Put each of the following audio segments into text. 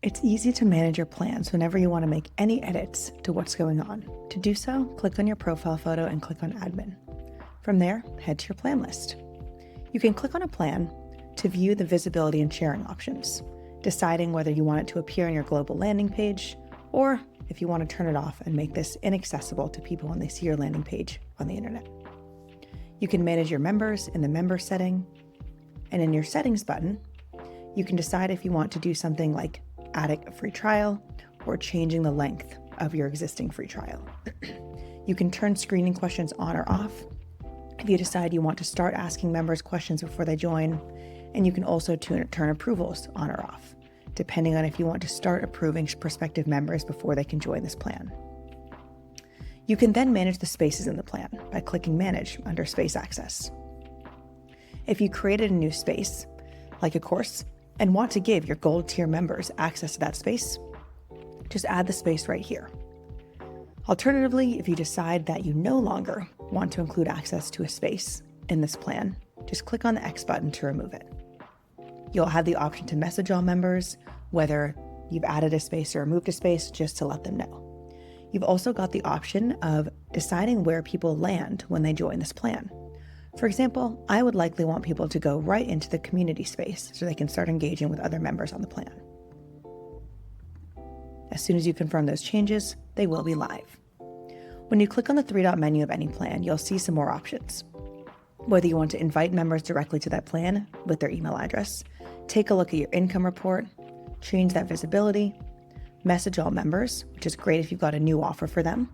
It's easy to manage your plans whenever you want to make any edits to what's going on. To do so, click on your profile photo and click on Admin. From there, head to your plan list. You can click on a plan to view the visibility and sharing options, deciding whether you want it to appear on your global landing page or if you want to turn it off and make this inaccessible to people when they see your landing page on the internet. You can manage your members in the member setting, and in your settings button, you can decide if you want to do something like adding a free trial or changing the length of your existing free trial. You can turn screening questions on or off if you decide you want to start asking members questions before they join, and you can also turn approvals on or off, depending on if you want to start approving prospective members before they can join this plan. You can then manage the spaces in the plan by clicking Manage under Space Access. If you created a new space, like a course, and want to give your Gold tier members access to that space, just add the space right here. Alternatively, if you decide that you no longer want to include access to a space in this plan, just click on the X button to remove it. You'll have the option to message all members, whether you've added a space or removed a space, just to let them know. You've also got the option of deciding where people land when they join this plan. For example, I would likely want people to go right into the community space so they can start engaging with other members on the plan. As soon as you confirm those changes, they will be live. When you click on the three-dot menu of any plan, you'll see some more options. Whether you want to invite members directly to that plan with their email address, take a look at your income report, change that visibility, message all members, which is great if you've got a new offer for them,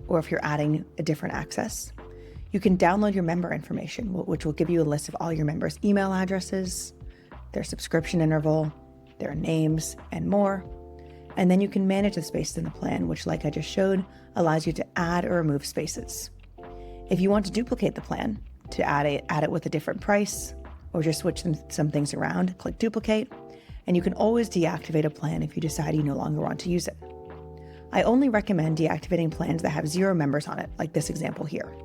or if you're adding a different access. You can download your member information, which will give you a list of all your members' email addresses, their subscription interval, their names, and more. And then you can manage the spaces in the plan, which, like I just showed, allows you to add or remove spaces. If you want to duplicate the plan, to add it with a different price, or just switch some things around, click Duplicate, and you can always deactivate a plan if you decide you no longer want to use it. I only recommend deactivating plans that have 0 members on it, like this example here.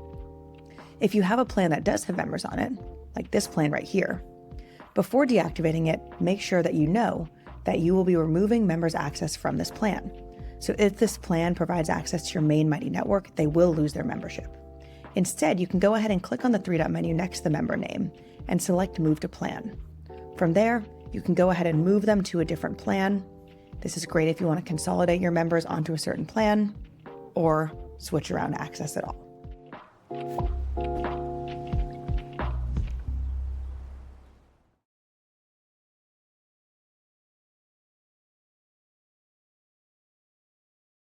If you have a plan that does have members on it, like this plan right here, before deactivating it, make sure that you know that you will be removing members' access from this plan. So if this plan provides access to your main Mighty network, they will lose their membership. Instead, you can go ahead and click on the three-dot menu next to the member name and select Move to Plan. From there, you can go ahead and move them to a different plan. This is great if you want to consolidate your members onto a certain plan or switch around access at all.